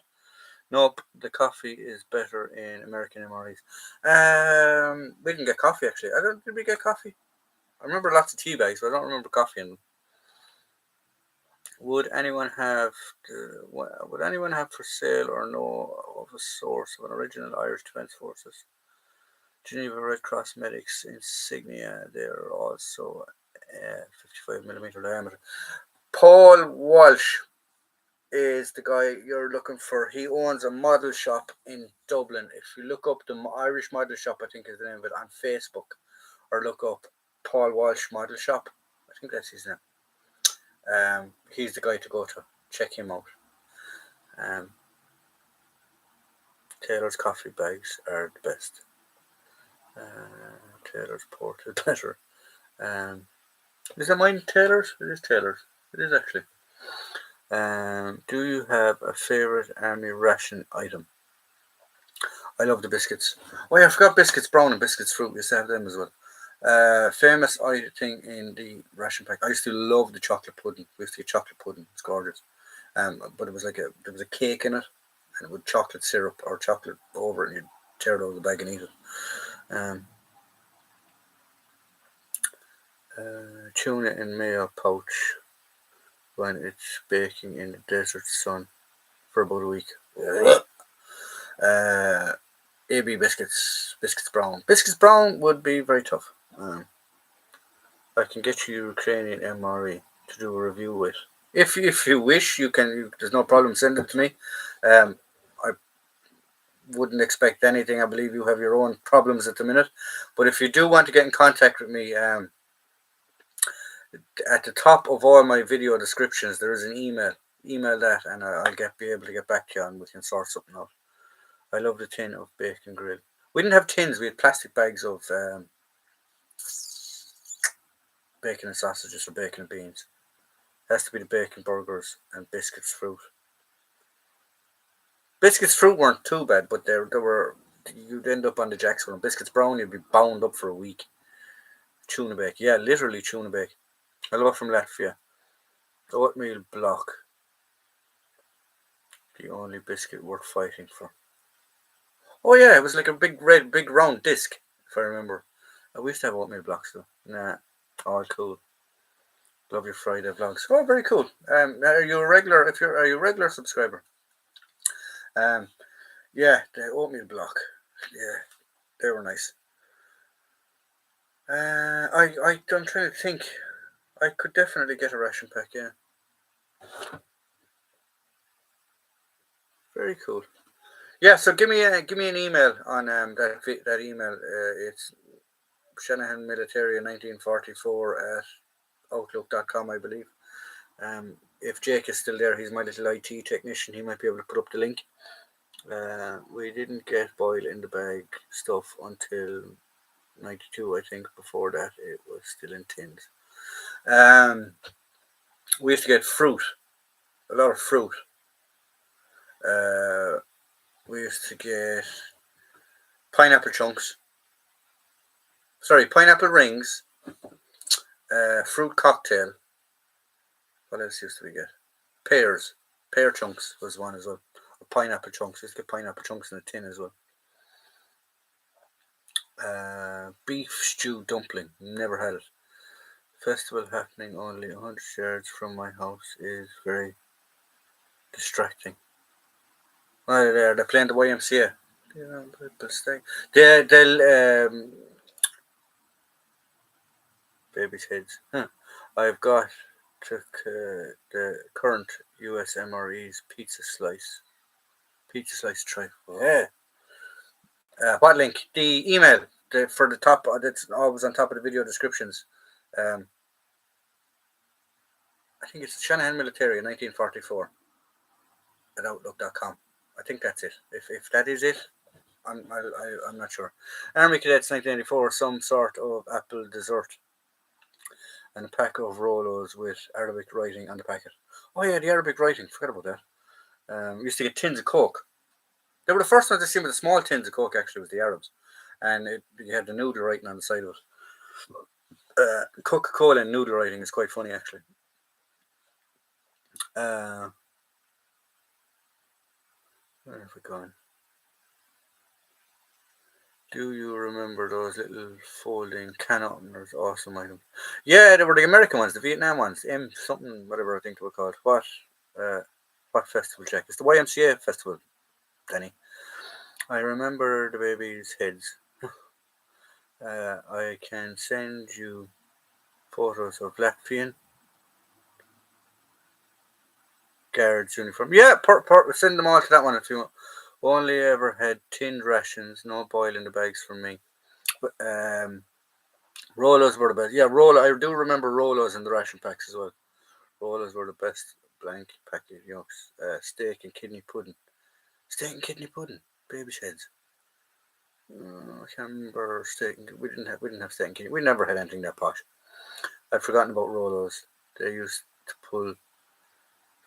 [SPEAKER 1] Nope, the coffee is better in American MREs. We didn't get coffee actually. Did we get coffee? I remember lots of tea bags, but I don't remember coffee in them. Would anyone have for sale or know of a source of an original Irish Defence Forces? Geneva Red Cross medics insignia. They are also 55mm diameter. Paul Walsh is the guy you're looking for. He owns a model shop in Dublin. If you look up the Irish Model Shop, I think is the name of it, on Facebook, or look up Paul Walsh Model Shop. I think that's his name. He's the guy to go to. Check him out. Taylor's coffee bags are the best. Taylor's port is better. Is that mine Taylor's? It is Taylor's. It is actually. Do you have a favourite army ration item? I love the biscuits. Oh yeah, I forgot biscuits brown and biscuits fruit. We used to have them as well. Famous thing in the ration pack. I used to love the chocolate pudding. We used to get chocolate pudding. It's gorgeous. But it was like there was a cake in it, and it with chocolate syrup or chocolate over it, and you'd tear it out of the bag and eat it. Tuna in mayo pouch when it's baking in the desert sun for about a week. AB biscuits brown. Biscuits brown would be very tough. I can get you Ukrainian MRE to do a review with. If you wish, you can. There's no problem. Send it to me. I wouldn't expect anything. I believe you have your own problems at the minute. But if you do want to get in contact with me, at the top of all my video descriptions, there is an email. Email that, and I'll be able to get back to you, and we can sort something out. I love the tin of bacon grill. We didn't have tins. We had plastic bags of bacon and sausages or bacon and beans. It has to be the bacon burgers and biscuits fruit. Biscuits fruit weren't too bad, but they were. You'd end up on the jacks with them. Biscuits brown, you'd be bound up for a week. Tuna bake, yeah, literally tuna bake. Hello from Latvia. Oatmeal block. The only biscuit worth fighting for. Oh yeah, it was like a big round disc, if I remember. We used to have oatmeal blocks though. Nah, all cool. Love your Friday vlogs. Oh, very cool. Are you a regular? Are you a regular subscriber? Yeah, the oatmeal block. Yeah, they were nice. I'm trying to think. I could definitely get a ration pack. Yeah. Very cool. Yeah, so give me an email on that email. It's Shanahan Militaria 1944 at outlook.com, I believe. If Jake is still there, he's my little IT technician. He might be able to put up the link. We didn't get boil in the bag stuff until 92, I think. Before that, it was still in tins. We used to get fruit, a lot of fruit. We used to get pineapple chunks. Sorry, pineapple rings. Fruit cocktail. What else used to we get? Pears. Pear chunks was one as well. Or pineapple chunks. We used to get pineapple chunks in a tin as well. Beef stew dumpling. Never had it. Festival happening only 100 yards from my house is very distracting. Oh, they're playing the YMCA. They'll baby's heads. Huh. I've got the current US MRE's pizza slice tray. Yeah. What link? The email for the top. That's always on top of the video descriptions. I think it's Shanahan Military 1944. at outlook.com. I think that's it. If that is it, I'm not sure. Army Cadets 1984, some sort of apple dessert, and a pack of Rolos with Arabic writing on the packet. Oh yeah, the Arabic writing. Forgot about that. We used to get tins of Coke. They were the first ones to see with the small tins of Coke. Actually, was the Arabs, and you had the noodle writing on the side of it. Coca-Cola and noodle writing is quite funny, actually. Where have we gone? Do you remember those little folding can openers? Awesome items. Yeah, they were the American ones, the Vietnam ones. M something, whatever I think they were called. What festival, Jack? It's the YMCA festival, Danny. I remember the babies' heads. I can send you photos of Latvian guards uniform. Yeah, send them all to that one if you want. Only ever had tinned rations, no boil in the bags for me. But, Rolos were the best. Yeah, I do remember Rolos in the ration packs as well. Rolos were the best blank packet. Steak and kidney pudding. Steak and kidney pudding. Baby's heads. I can't remember steak. We didn't have steak and kidney. We never had anything that posh. I'd forgotten about Rolos. They used to pull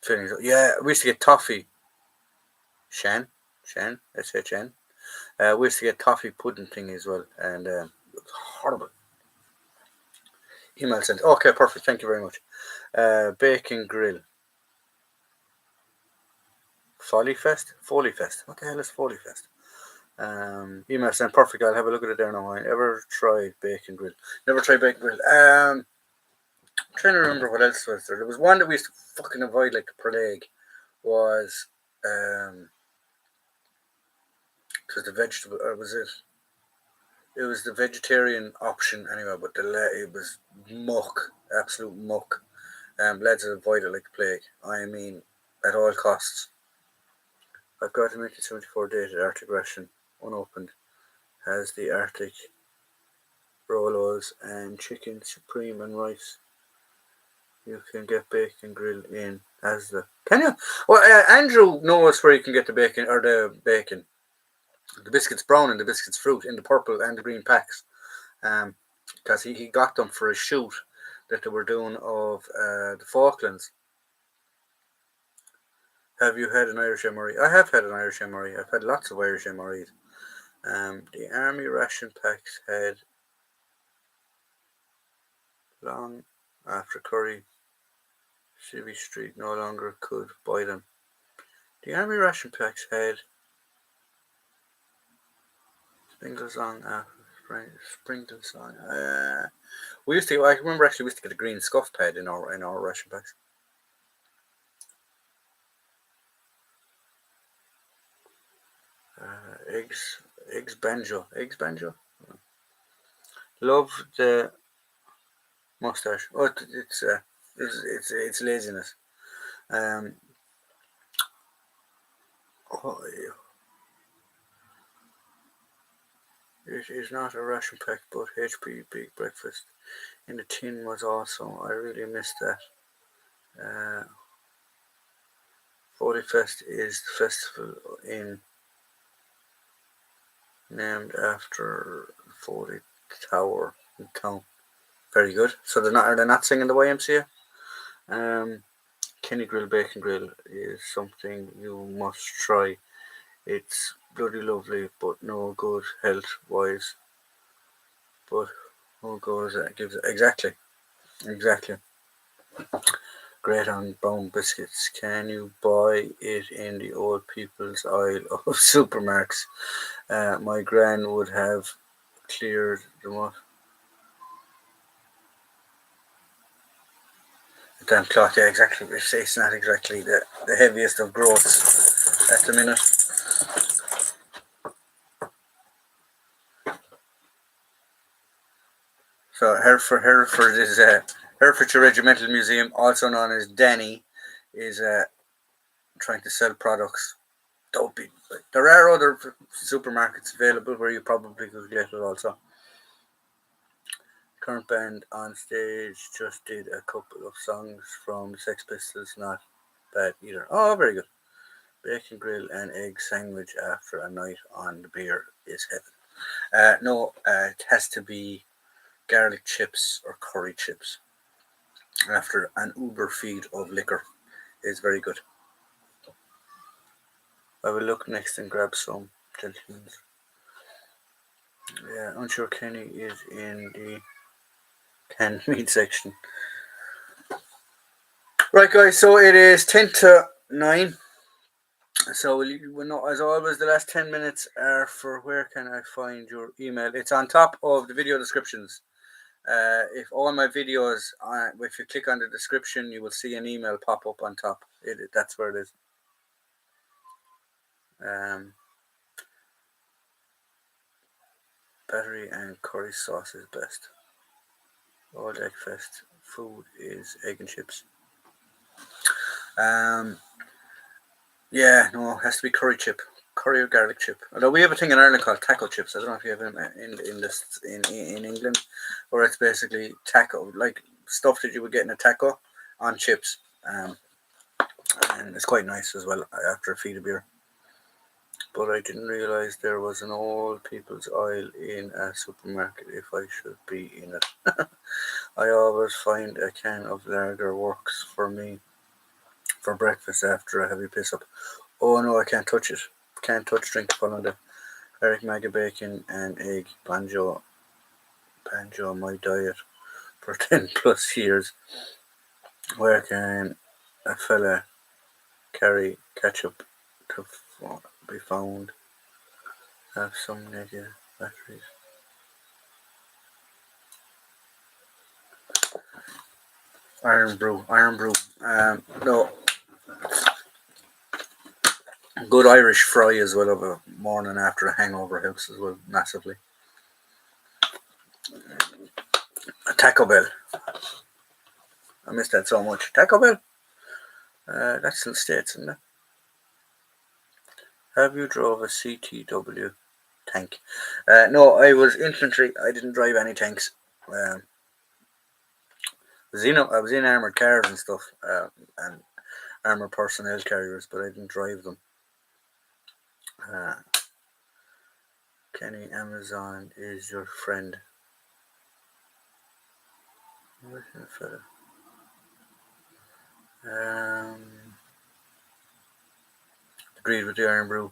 [SPEAKER 1] fillings. Yeah, we used to get toffee. Shan, S-H-N. We used to get toffee pudding thing as well, and it was horrible. Email sent. Okay, perfect. Thank you very much. Bacon grill. Folly Fest. What the hell is Foley Fest? Email sent. Perfect. I'll have a look at it there now. I ever tried bacon grill? Never tried bacon grill. I'm trying to remember what else was there. There was one that we used to fucking avoid like the plague. Was it was the vegetable, or was it? It was the vegetarian option anyway, but it was muck, absolute muck. Lads avoid it like the plague. I mean, at all costs. I've got a 1974 dated Arctic ration, unopened. Has the Arctic Rolos and chicken supreme and rice. You can get bacon grill in Asda. Can you? Well, Andrew knows where you can get the bacon or the bacon. The biscuits brown and the biscuits fruit in the purple and the green packs. Because he got them for a shoot that they were doing of the Falklands. Have you had an Irish MRE? I have had an Irish MRE. I've had lots of Irish MREs. The army ration packs had long after Curry Civvy Street no longer could buy them. The army ration packs had sprinkles on after sprinkles on. We used to. I remember actually we used to get a green scuff pad in our ration packs. Eggs banjo. Love the mustache. Oh, it's laziness. Oh, it is not a ration pack, but HP Big Breakfast in the tin was awesome. I really missed that. Foley Fest is the festival named after Foley Tower in town. Very good. So are they not singing the YMCA? Kenny Grill Bacon Grill is something you must try. It's bloody lovely, but no good health wise. But who goes gives it exactly. Great on brown biscuits. Can you buy it in the old people's aisle of supermarkets? My gran would have cleared them off. Damn cloth, yeah, exactly. It's not exactly the heaviest of growths at the minute. So Hereford is Herefordshire Regimental Museum, also known as Danny, is trying to sell products. Don't be. There are other supermarkets available where you probably could get it also. Current band on stage just did a couple of songs from the Sex Pistols, not bad either. Oh, very good. Bacon grill and egg sandwich after a night on the beer is heaven. No, it has to be garlic chips or curry chips after an uber feed of liquor is very good. I will look next and grab some gentlemen's. Yeah, unsure Kenny is in the canned meat section. Right, guys. So it is 10 to 9. So we'll know, as always, the last 10 minutes are for where can I find your email. It's on top of the video descriptions. If all my videos, if you click on the description, you will see an email pop up on top. That's where it is. Battery and curry sauce is best. All Eggfest food is egg and chips. Yeah, no, it has to be curry or garlic chip. Although we have a thing in Ireland called taco chips. I don't know if you have them in England, where it's basically taco, like stuff that you would get in a taco on chips. And it's quite nice as well after a feed of beer. But I didn't realise there was an old people's aisle in a supermarket if I should be in it. I always find a can of lager works for me for breakfast after a heavy piss up. Oh no, I can't touch it. Can't touch drink following the Eric Maga bacon and egg banjo my diet for 10 plus years. Where can a fella carry ketchup to be found? Have some negative batteries. Irn-Bru. No, good Irish fry as well of a morning after a hangover helps as well massively. Taco Bell. I miss that so much. Taco Bell. That's in the States, isn't it? Have you drove a CTW tank? No, I was infantry. I didn't drive any tanks. I was in armored cars and stuff, and armored personnel carriers, but I didn't drive them. Kenny, Amazon is your friend. Agreed with the Irn-Bru.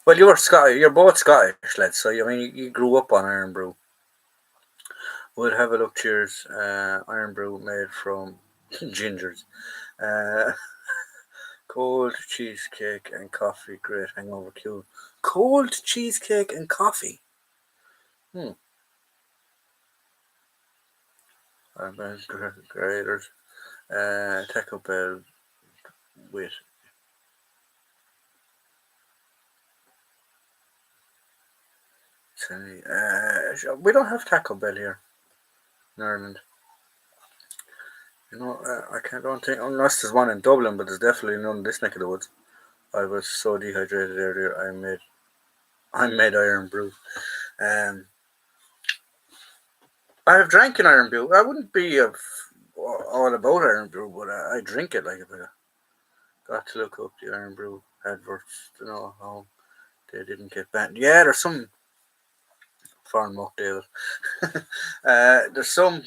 [SPEAKER 1] Well, you're both Scottish, lads. So I mean, you grew up on Irn-Bru. We'll have a look. Cheers. Irn-Bru made from gingers. Cold cheesecake and coffee, great hangover cure. Cold cheesecake and coffee. Graders. Taco Bell with. We don't have Taco Bell here in Ireland. You know, don't think, unless there's one in Dublin, but there's definitely none in this neck of the woods. I was so dehydrated earlier. I made Irn-Bru. I have drank an Irn-Bru. I wouldn't be all about Irn-Bru, but I drink it like a bit. Got to look up the Irn-Bru adverts to know how they didn't get banned. Yeah, there's some foreign muck, David. There's some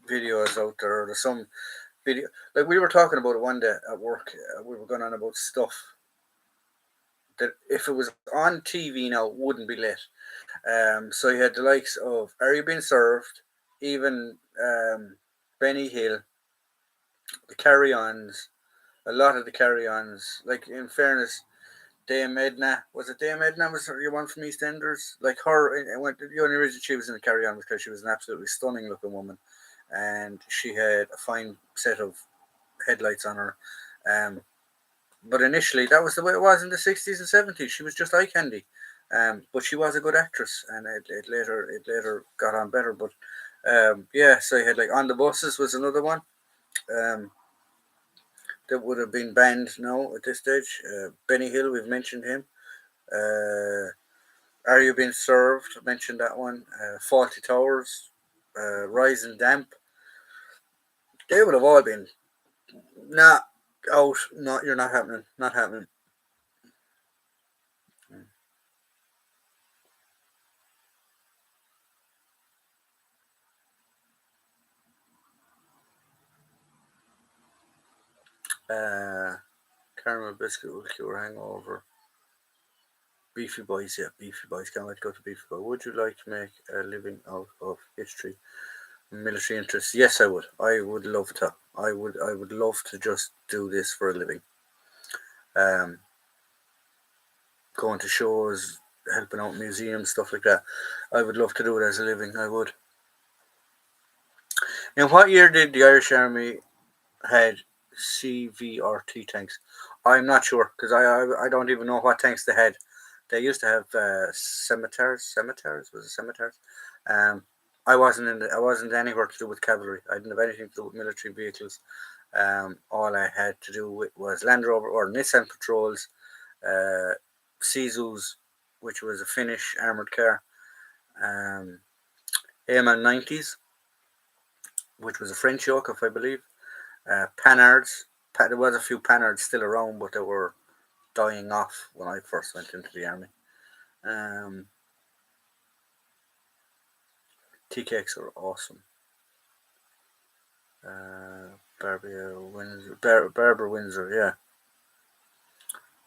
[SPEAKER 1] videos out there. There's some video, like we were talking about it one day at work. We were going on about stuff that if it was on TV now wouldn't be lit. So you had the likes of Are You Being Served, even Benny Hill, the Carry-Ons, a lot of the Carry-Ons. Like in fairness, Dame Edna, was it Dame Edna? Was your one from EastEnders? Like her, the only reason she was in the Carry-On was because she was an absolutely stunning looking woman, and she had a fine set of headlights on her. But initially, that was the way it was in the 60s and 70s. She was just eye candy. But she was a good actress, and it later got on better. But yeah, so you had like On the Buses was another one that would have been banned now at this stage. Benny Hill, we've mentioned him. Are You Being Served? I mentioned that one. Fawlty Towers, Rise and Damp. They would have all been Nah, out. No, you're not happening. Not happening. Uh, Caramel biscuit will cure hangover. Beefy boys, yeah, beefy boys. Can't wait to go to beefy boy. Would you like to make a living out of history, military interests? Yes, I would. I would love to. I would love to just do this for a living. Um, Going to shows, helping out museums, stuff like that. I would love to do it as a living. I would. In what year did the Irish Army had CVRT tanks? I'm not sure because I don't even know what tanks they had. They used to have scimitars. Scimitars, was it scimitars? Um, I wasn't anywhere to do with cavalry. I didn't have anything to do with military vehicles. All I had to do with was Land Rover or Nissan patrols, uh, Sizus, which was a Finnish armored car, um, AMN 90s, which was a French yoke, if I believe, Panhards. There was a few Panhards still around, but they were dying off when I first went into the army. Um, TKX are awesome. Barber Windsor, yeah.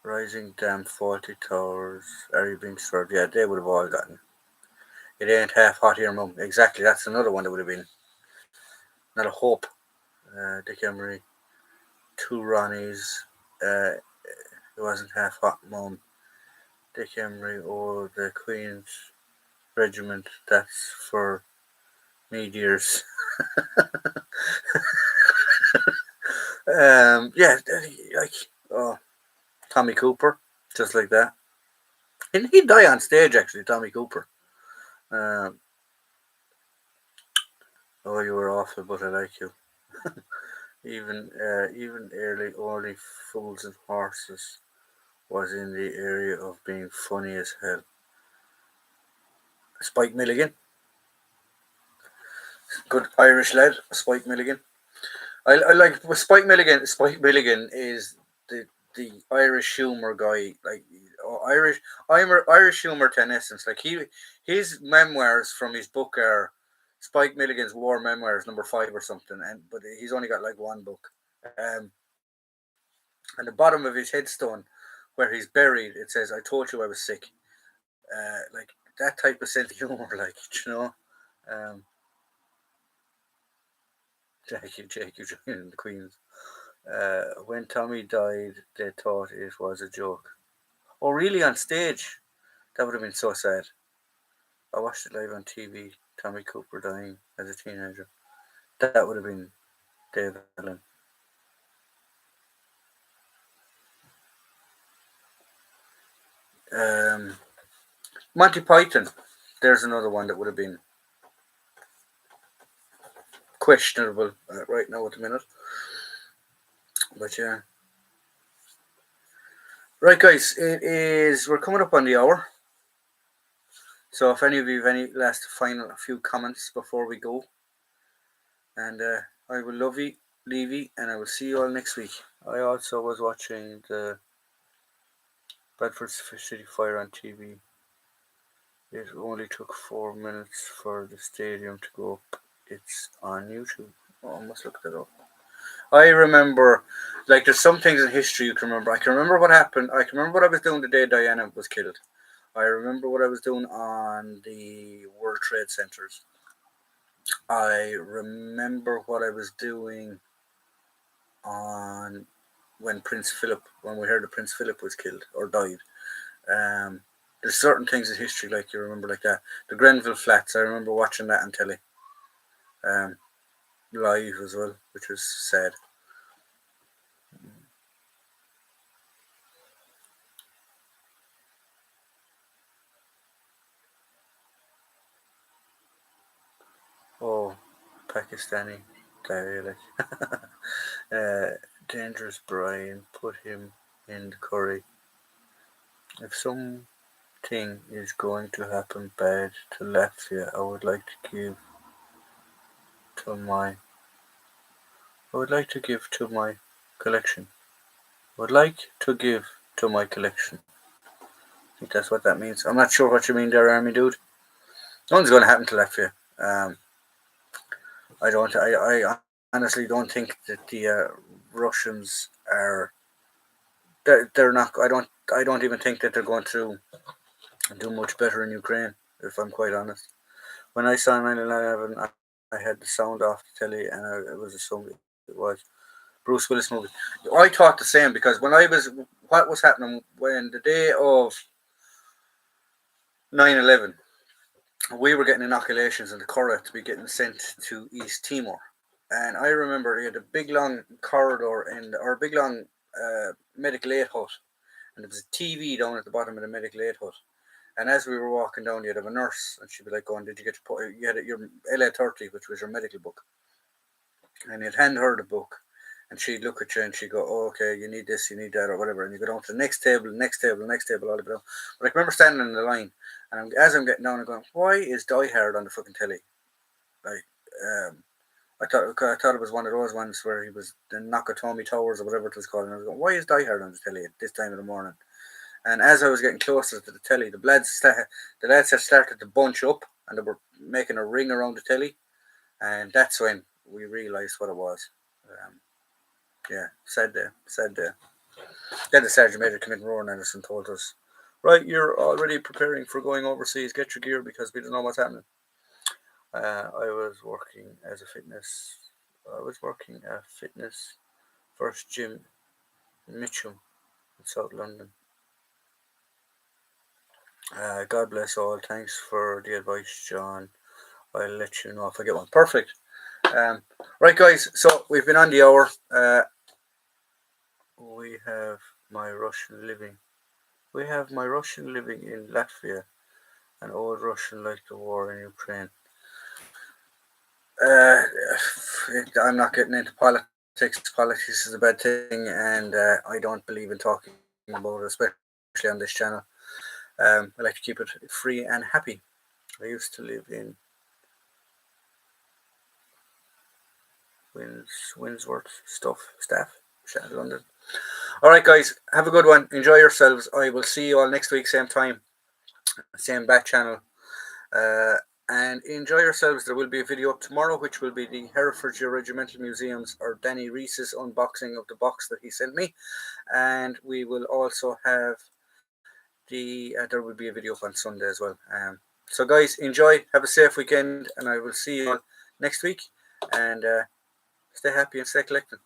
[SPEAKER 1] Rising Dam, Faulty Towers, Are You Being Served? Yeah, they would have all gotten. It Ain't Half Hot Here, Mum. Exactly, that's another one that would have been. Not a hope. Dick Emery, Two Ronnies. It wasn't half hot, Mum. Dick Emery or the Queen's Regiment. That's for me, dears. Yeah, like oh, Tommy Cooper, just like that. And he'd die on stage, actually, Tommy Cooper. Um, oh, you were awful, but I like you. Even early only Fools and Horses was in the area of being funny as hell. Spike Milligan, good Irish lad, Spike Milligan. I like Spike Milligan. Spike Milligan is the Irish humor guy, like Irish Irish humor to an essence. Like his memoirs from his book are Spike Milligan's War Memoirs #5 or something, and but he's only got like one book. And the bottom of his headstone, where he's buried, it says, "I told you I was sick." Like that type of sense of humor, like you know. Um, Jackie, joining the Queens. When Tommy died, they thought it was a joke. Oh, really? On stage? That would have been so sad. I watched it live on TV. Tommy Cooper dying as a teenager. That would have been Dave Allen. Um, Monty Python. There's another one that would have been questionable right now at the minute. But yeah. Right, guys. It is. We're coming up on the hour. So if any of you have any last final few comments before we go, and I will love you, leave you, and I will see you all next week. I also was watching the Bedford City Fire on TV. It only took 4 minutes for the stadium to go up. It's on YouTube. Oh, I must look that up. I remember, like, there's some things in history you can remember. I can remember what happened. I can remember what I was doing the day Diana was killed. I remember what I was doing on the World Trade Centers. I remember what I was doing on when we heard that Prince Philip was killed or died. Um, there's certain things in history like you remember like that. The Grenville Flats, I remember watching that on telly, um, live as well, which was sad. Oh, Pakistani guy, like Dangerous Brian, put him in the curry. If something is going to happen bad to Latvia, I would like to give to my I would like to give to my collection. Would like to give to my collection. I think that's what that means. I'm not sure what you mean there, Army Dude. Nothing's going to happen to Latvia. I don't. I honestly don't think that the Russians are. They're not. I don't. I don't even think that they're going to do much better in Ukraine. If I'm quite honest, when I saw 9/11, I had the sound off the telly, and it was assumed it was Bruce Willis movie. I thought the same because when I was what was happening when the day of 9/11, we were getting inoculations in the Curragh to be getting sent to East Timor. And I remember he had a big long corridor or a big long medical aid hut, and there was a TV down at the bottom of the medical aid hut. And as we were walking down, you'd have a nurse, and she'd be like, "Going, did you get you had your LA30, which was your medical book?" And you'd hand her the book, and she'd look at you and she'd go, "Oh, okay, you need this, you need that, or whatever." And you go down to the next table, next table, next table, all the way down. But I remember standing in the line, and as I'm getting down, I'm going, "Why is Die Hard on the fucking telly?" Like, I thought it was one of those ones where he was the Nakatomi Towers or whatever it was called. And I was going, "Why is Die Hard on the telly at this time of the morning?" And as I was getting closer to the telly, the lads had started to bunch up, and they were making a ring around the telly, and that's when we realised what it was. Yeah, sad day, sad day. Then the Sergeant Major came in, Rowan Anderson, told us, "Right, you're already preparing for going overseas. Get your gear because we don't know what's happening." I was working as a fitness. I was working at Fitness First Gym in Mitcham in South London. God bless all. Thanks for the advice, John. I'll let you know if I get one. Perfect. Right, guys. So we've been on the hour. We have my Russian living. We have my Russian living in Latvia, an old Russian like the war in Ukraine. Uh, I'm not getting into politics. Politics is a bad thing, and I don't believe in talking about it, especially on this channel. I like to keep it free and happy. I used to live in Windsworth, Staff, London. All right, guys, have a good one. Enjoy yourselves. I will see you all next week, same time, same back channel. And enjoy yourselves. There will be a video up tomorrow, which will be the Herefordshire Regimental Museum's or Danny Reese's unboxing of the box that he sent me. And we will also have there will be a video up on Sunday as well. So guys, enjoy, have a safe weekend, and I will see you all next week. And stay happy and stay collecting.